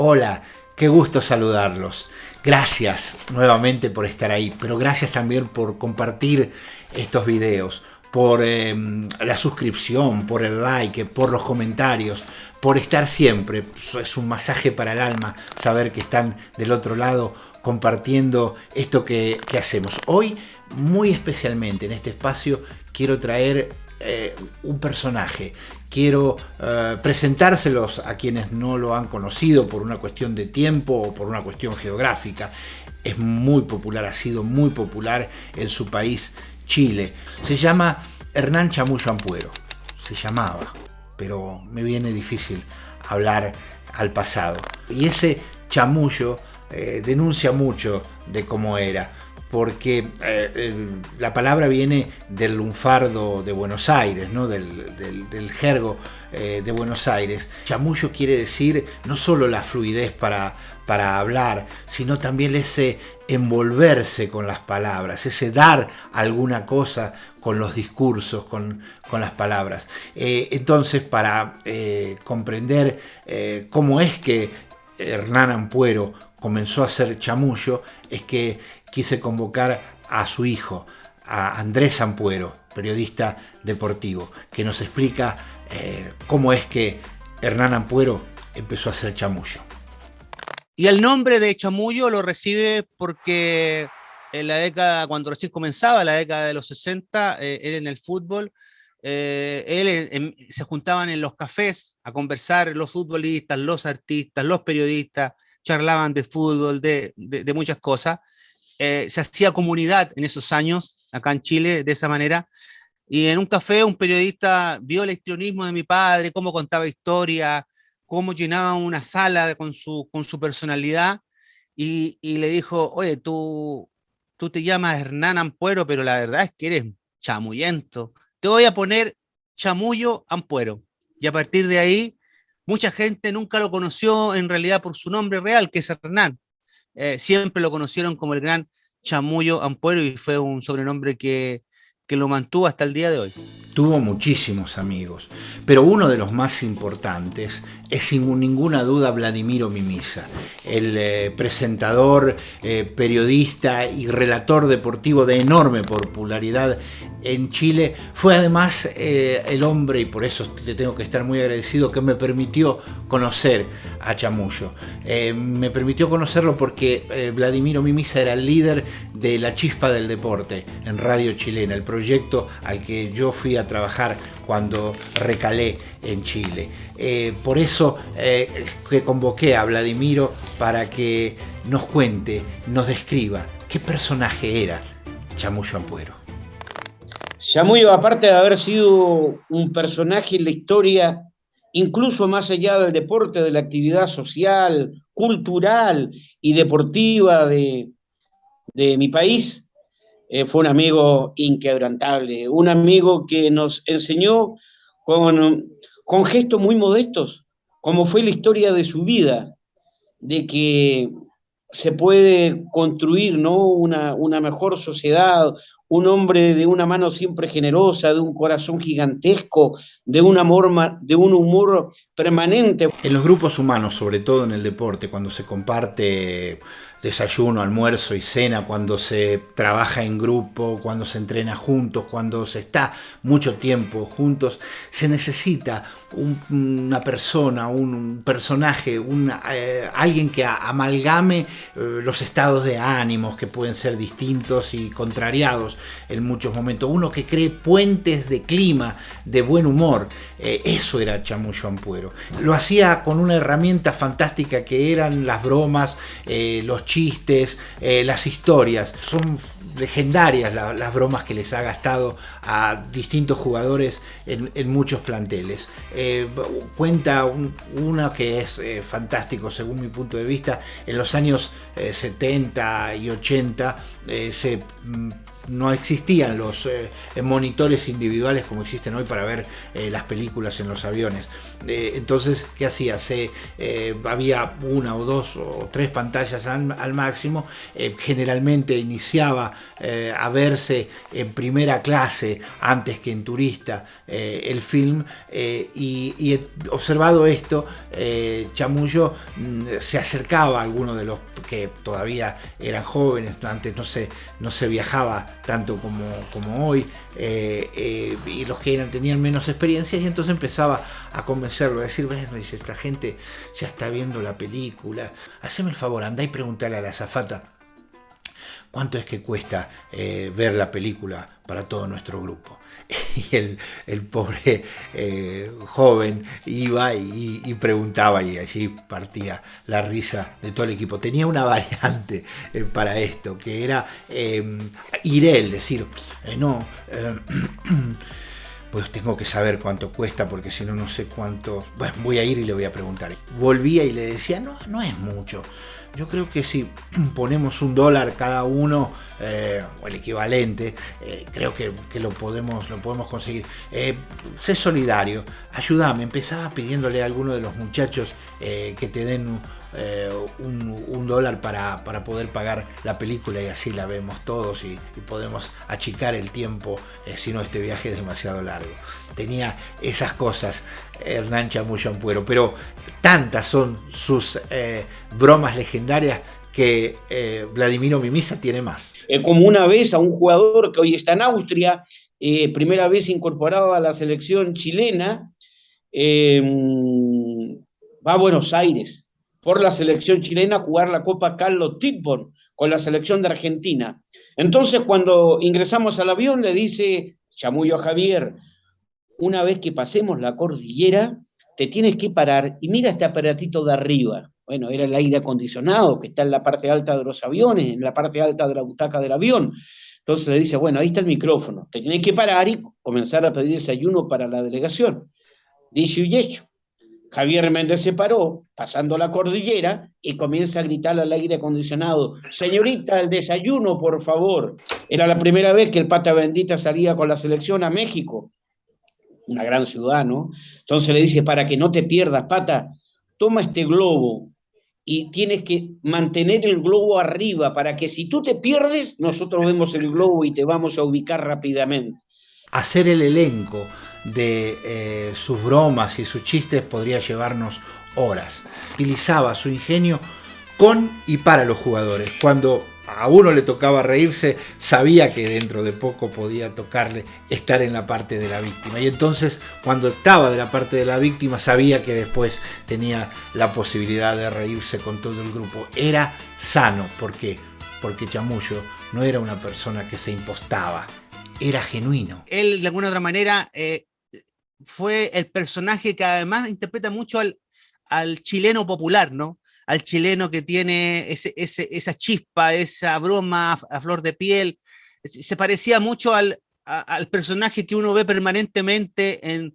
Hola, qué gusto saludarlos. Gracias nuevamente por estar ahí, pero gracias también por compartir estos videos, por la suscripción, por el like, por los comentarios, por estar siempre. Es un masaje para el alma saber que están del otro lado compartiendo esto que hacemos. Hoy, muy especialmente en este espacio, quiero traer un personaje. Quiero presentárselos a quienes no lo han conocido por una cuestión de tiempo o por una cuestión geográfica. Es muy popular, ha sido muy popular en su país, Chile. Se llama Hernán Chamullo Ampuero. Se llamaba, pero me viene difícil hablar al pasado. Y ese chamullo denuncia mucho de cómo era, porque la palabra viene del lunfardo de Buenos Aires, ¿no? del jergo de Buenos Aires. Chamullo quiere decir no solo la fluidez para hablar, sino también ese envolverse con las palabras, ese dar alguna cosa con los discursos, con las palabras. Entonces, para comprender cómo es que Hernán Ampuero comenzó a ser chamullo, es que quise convocar a su hijo, a Andrés Ampuero, periodista deportivo, que nos explica cómo es que Hernán Ampuero empezó a ser chamullo. Y el nombre de chamullo lo recibe porque en la década, cuando recién comenzaba, la década de los 60, él en el fútbol, se juntaban en los cafés a conversar los futbolistas, los artistas, los periodistas, charlaban de fútbol, de muchas cosas. Se hacía comunidad en esos años, acá en Chile, de esa manera. Y en un café un periodista vio el histrionismo de mi padre, cómo contaba historia, cómo llenaba una sala con su personalidad, y le dijo: oye, tú te llamas Hernán Ampuero, pero la verdad es que eres chamullento. Te voy a poner Chamullo Ampuero. Y a partir de ahí, mucha gente nunca lo conoció en realidad por su nombre real, que es Hernán. Siempre lo conocieron como el gran Chamullo Ampuero, y fue un sobrenombre que lo mantuvo hasta el día de hoy. Tuvo muchísimos amigos, pero uno de los más importantes es sin ninguna duda Vladimiro Mimisa, el presentador, periodista y relator deportivo de enorme popularidad en Chile. Fue además el hombre, y por eso le tengo que estar muy agradecido, que me permitió conocer a Chamullo. Me permitió conocerlo porque Vladimiro Mimisa era el líder de La Chispa del Deporte en Radio Chilena, el proyecto al que yo fui a trabajar cuando recalé en Chile. Por eso que convoqué a Vladimiro para que nos cuente, nos describa qué personaje era Chamullo Ampuero. Chamullo, aparte de haber sido un personaje en la historia, incluso más allá del deporte, de la actividad social, cultural y deportiva de mi país, fue un amigo inquebrantable, un amigo que nos enseñó con gestos muy modestos, como fue la historia de su vida, de que se puede construir, ¿no?, una mejor sociedad, un hombre de una mano siempre generosa, de un corazón gigantesco, de un humor permanente. En los grupos humanos, sobre todo en el deporte, cuando se comparte desayuno, almuerzo y cena, cuando se trabaja en grupo, cuando se entrena juntos, cuando se está mucho tiempo juntos, se necesita una persona, un personaje, alguien que amalgame los estados de ánimos, que pueden ser distintos y contrariados en muchos momentos, uno que cree puentes de clima, de buen humor. Eso era Chamullo Ampuero. Lo hacía con una herramienta fantástica que eran las bromas, los chistes, las historias. Son legendarias las bromas que les ha gastado a distintos jugadores en muchos planteles. Cuenta una que es fantástico según mi punto de vista. En los años 70 y 80 se no existían los monitores individuales como existen hoy para ver las películas en los aviones. Entonces, ¿qué hacía? Había una o dos o tres pantallas al máximo. Generalmente iniciaba a verse en primera clase antes que en turista el film, y observado esto, Chamullo se acercaba a algunos de los que todavía eran jóvenes. Antes no se viajaba tanto como hoy, y los que tenían menos experiencia, y entonces empezaba a convencerlo, a decir, bueno, dice, esta gente ya está viendo la película, haceme el favor, andá y preguntale a la azafata cuánto es que cuesta ver la película para todo nuestro grupo. Y el pobre joven iba y preguntaba, y allí partía la risa de todo el equipo. Tenía una variante para esto, que era ir él, decir, pues tengo que saber cuánto cuesta, porque si no, no sé cuánto. Bueno, voy a ir y le voy a preguntar. Volvía y le decía, no es mucho. Yo creo que si ponemos $1 cada uno, o el equivalente, creo que lo podemos conseguir. Sé solidario, ayúdame. Empezaba pidiéndole a alguno de los muchachos que te den $1 para poder pagar la película, y así la vemos todos y podemos achicar el tiempo, si no este viaje es demasiado largo. Tenía esas cosas Hernán Chamullo Ampuero, pero tantas son sus bromas legendarias que Vladimiro Mimisa tiene más. Como una vez a un jugador que hoy está en Austria, primera vez incorporado a la selección chilena, va a Buenos Aires por la selección chilena a jugar la Copa Carlos Tippborn con la selección de Argentina. Entonces, cuando ingresamos al avión, le dice Chamullo a Javier, una vez que pasemos la cordillera, te tienes que parar y mira este aparatito de arriba. Bueno, era el aire acondicionado que está en la parte alta de los aviones, en la parte alta de la butaca del avión. Entonces le dice, bueno, ahí está el micrófono, te tienes que parar y comenzar a pedir desayuno para la delegación. Dicho y hecho. Javier Méndez se paró, pasando la cordillera, y comienza a gritar al aire acondicionado, señorita, el desayuno, por favor. Era la primera vez que el Pata Bendita salía con la selección a México, una gran ciudad, ¿no? Entonces le dice, para que no te pierdas, Pata, toma este globo y tienes que mantener el globo arriba para que si tú te pierdes, nosotros vemos el globo y te vamos a ubicar rápidamente. Hacer el elenco de sus bromas y sus chistes podría llevarnos horas. Utilizaba su ingenio con y para los jugadores. Cuando a uno le tocaba reírse, sabía que dentro de poco podía tocarle estar en la parte de la víctima. Y entonces, cuando estaba de la parte de la víctima, sabía que después tenía la posibilidad de reírse con todo el grupo. Era sano. ¿Por qué? Porque Chamullo no era una persona que se impostaba. Era genuino. Él, de alguna otra manera, fue el personaje que además interpreta mucho al chileno popular, ¿no? Al chileno que tiene esa chispa, esa broma a flor de piel. Se parecía mucho al personaje que uno ve permanentemente en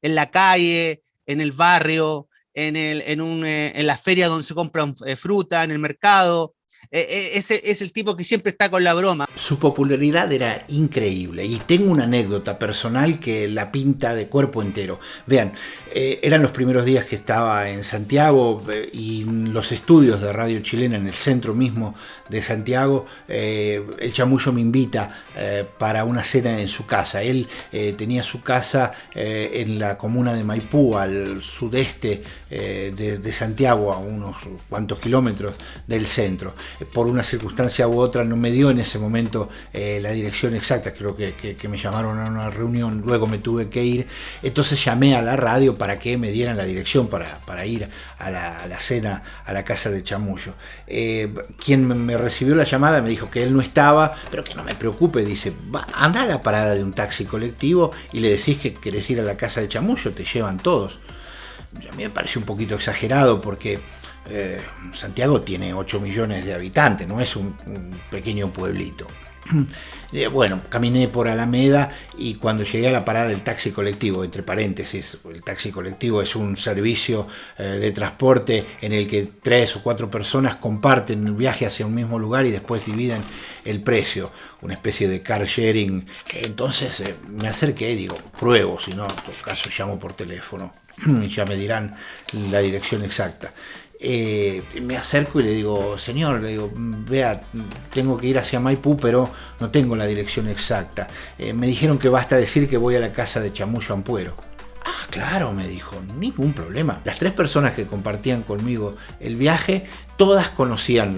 la calle, en el barrio, en la feria donde se compran fruta, en el mercado. Ese es el tipo que siempre está con la broma. Su popularidad era increíble, y tengo una anécdota personal que la pinta de cuerpo entero. Vean, eran los primeros días que estaba en Santiago, y los estudios de Radio Chilena en el centro mismo de Santiago. El Chamullo me invita para una cena en su casa. Él tenía su casa en la comuna de Maipú, al sudeste de Santiago, a unos cuantos kilómetros del centro. Por una circunstancia u otra no me dio en ese momento la dirección exacta. Creo que me llamaron a una reunión, luego me tuve que ir. Entonces llamé a la radio para que me dieran la dirección para ir a la cena a la casa de Chamullo. Quien me recibió la llamada me dijo que él no estaba, pero que no me preocupe. Dice, anda a la parada de un taxi colectivo y le decís que querés ir a la casa de Chamullo, te llevan todos. A mí me pareció un poquito exagerado, porque Santiago tiene 8 millones de habitantes, no es un pequeño pueblito. Bueno, caminé por Alameda y cuando llegué a la parada del taxi colectivo, entre paréntesis, el taxi colectivo es un servicio de transporte en el que 3 o 4 personas comparten el viaje hacia un mismo lugar y después dividen el precio, una especie de car sharing. Entonces me acerqué y digo, pruebo, si no, en todo caso llamo por teléfono y ya me dirán la dirección exacta. Me acerco y le digo, señor, le digo, vea, tengo que ir hacia Maipú, pero no tengo la dirección exacta. Me dijeron que basta decir que voy a la casa de Chamullo Ampuero. Ah, claro, me dijo, ningún problema. Las 3 personas que compartían conmigo el viaje, todas conocían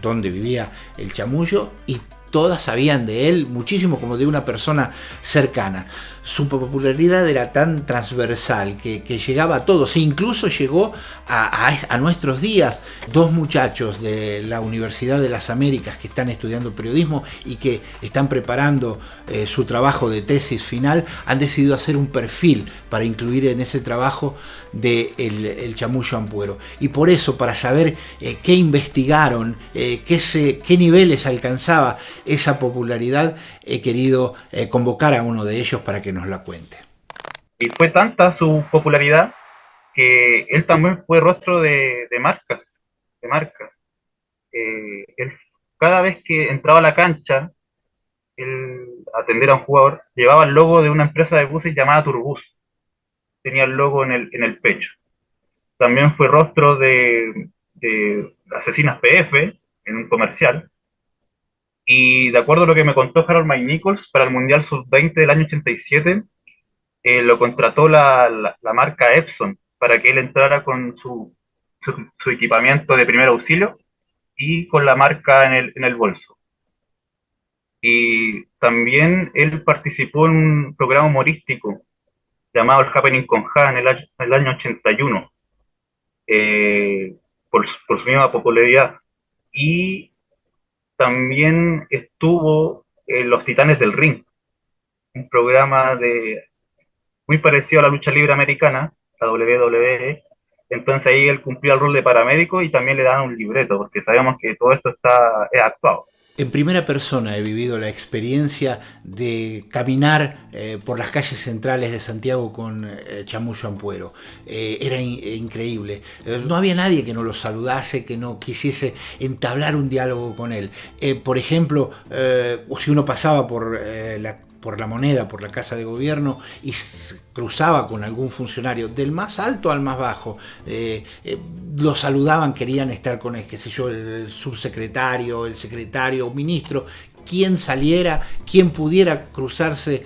dónde vivía el Chamullo y todas sabían de él muchísimo, como de una persona cercana. Su popularidad era tan transversal que llegaba a todos, e incluso llegó a nuestros días. 2 muchachos de la Universidad de las Américas que están estudiando periodismo y que están preparando su trabajo de tesis final han decidido hacer un perfil para incluir en ese trabajo de el Chamullo Ampuero. Y por eso, para saber qué investigaron, qué niveles alcanzaba esa popularidad, he querido convocar a uno de ellos para que nos la cuente. Y fue tanta su popularidad que él también fue rostro de marcas. Él, cada vez que entraba a la cancha, él atender a un jugador, llevaba el logo de una empresa de buses llamada Turbus. Tenía el logo en el pecho. También fue rostro de Asesinas PF en un comercial. Y de acuerdo a lo que me contó Harold Mike Nichols, para el Mundial Sub-20 del año 87, lo contrató la marca Epson para que él entrara con su equipamiento de primer auxilio y con la marca en el bolso. Y también él participó en un programa humorístico llamado El Happening con Ja en el año 81, por su misma popularidad. Y también estuvo en Los Titanes del Ring, un programa muy parecido a la lucha libre americana, la WWE. Entonces ahí él cumplía el rol de paramédico y también le daban un libreto, porque sabemos que todo esto es actuado. En primera persona he vivido la experiencia de caminar por las calles centrales de Santiago con Chamullo Ampuero. Era increíble. No había nadie que no lo saludase, que no quisiese entablar un diálogo con él. Por ejemplo, si uno pasaba por la Moneda, por la Casa de Gobierno, y cruzaba con algún funcionario, del más alto al más bajo, lo saludaban, querían estar con él, qué sé yo, el subsecretario, el secretario, ministro, quien saliera, quien pudiera cruzarse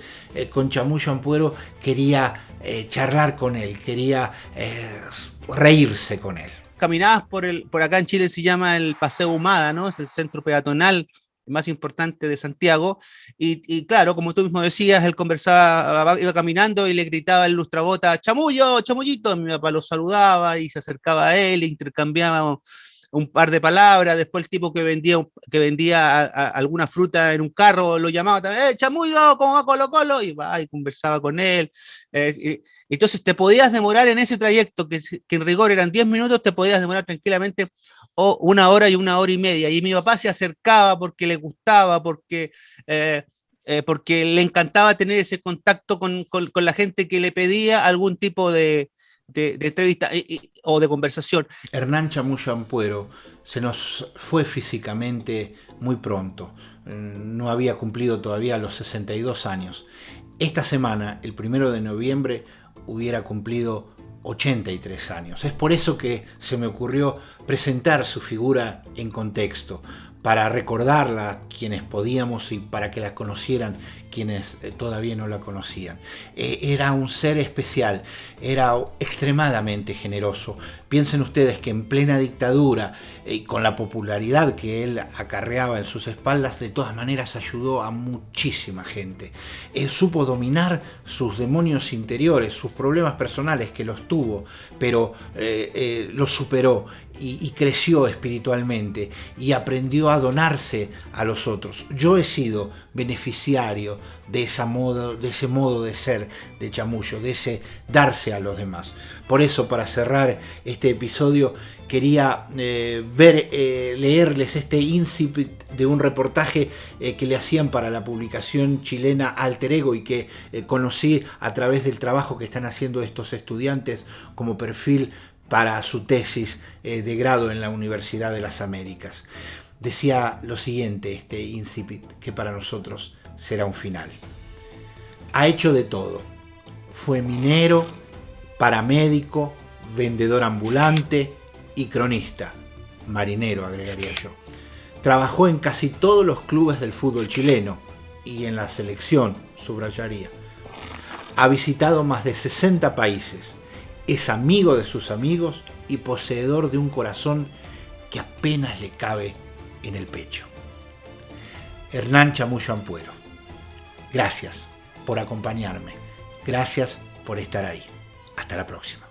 con Chamullo Ampuero, quería charlar con él, quería reírse con él. Caminabas por acá en Chile se llama el Paseo Humada, ¿no? Es el centro peatonal más importante de Santiago, y claro, como tú mismo decías, él conversaba, iba caminando y le gritaba el lustrabota, Chamullo, Chamullito, mi papá lo saludaba y se acercaba a él, intercambiaba un par de palabras. Después el tipo que vendía alguna fruta en un carro lo llamaba también, Chamullo, ¿cómo va Colo Colo? Y va y conversaba con él. Entonces te podías demorar en ese trayecto, que en rigor eran 10 minutos, te podías demorar tranquilamente o 1 hora y 1 hora y media. Y mi papá se acercaba porque le gustaba, porque le encantaba tener ese contacto con la gente que le pedía algún tipo de entrevista o de conversación. Hernán Chamullo Ampuero se nos fue físicamente muy pronto. No había cumplido todavía los 62 años. Esta semana, el 1 de noviembre, hubiera cumplido 83 años. Es por eso que se me ocurrió presentar su figura en contexto, para recordarla quienes podíamos y para que la conocieran quienes todavía no la conocían. Era un ser especial, era extremadamente generoso. Piensen ustedes que en plena dictadura, con la popularidad que él acarreaba en sus espaldas, de todas maneras ayudó a muchísima gente. Supo dominar sus demonios interiores, sus problemas personales, que los tuvo, pero los superó, y creció espiritualmente y aprendió a donarse a los otros. Yo he sido beneficiario de ese modo de ser de Chamullo, de ese darse a los demás. Por eso, para cerrar este episodio, quería leerles este incipit de un reportaje que le hacían para la publicación chilena Alter Ego y que conocí a través del trabajo que están haciendo estos estudiantes como perfil para su tesis de grado en la Universidad de las Américas. Decía lo siguiente este incipit, que para nosotros será un final. Ha hecho de todo. Fue minero, paramédico, vendedor ambulante y cronista. Marinero, agregaría yo. Trabajó en casi todos los clubes del fútbol chileno y en la selección, subrayaría. Ha visitado más de 60 países. Es amigo de sus amigos y poseedor de un corazón que apenas le cabe en el pecho. Hernán Chamullo Ampuero. Gracias por acompañarme. Gracias por estar ahí. Hasta la próxima.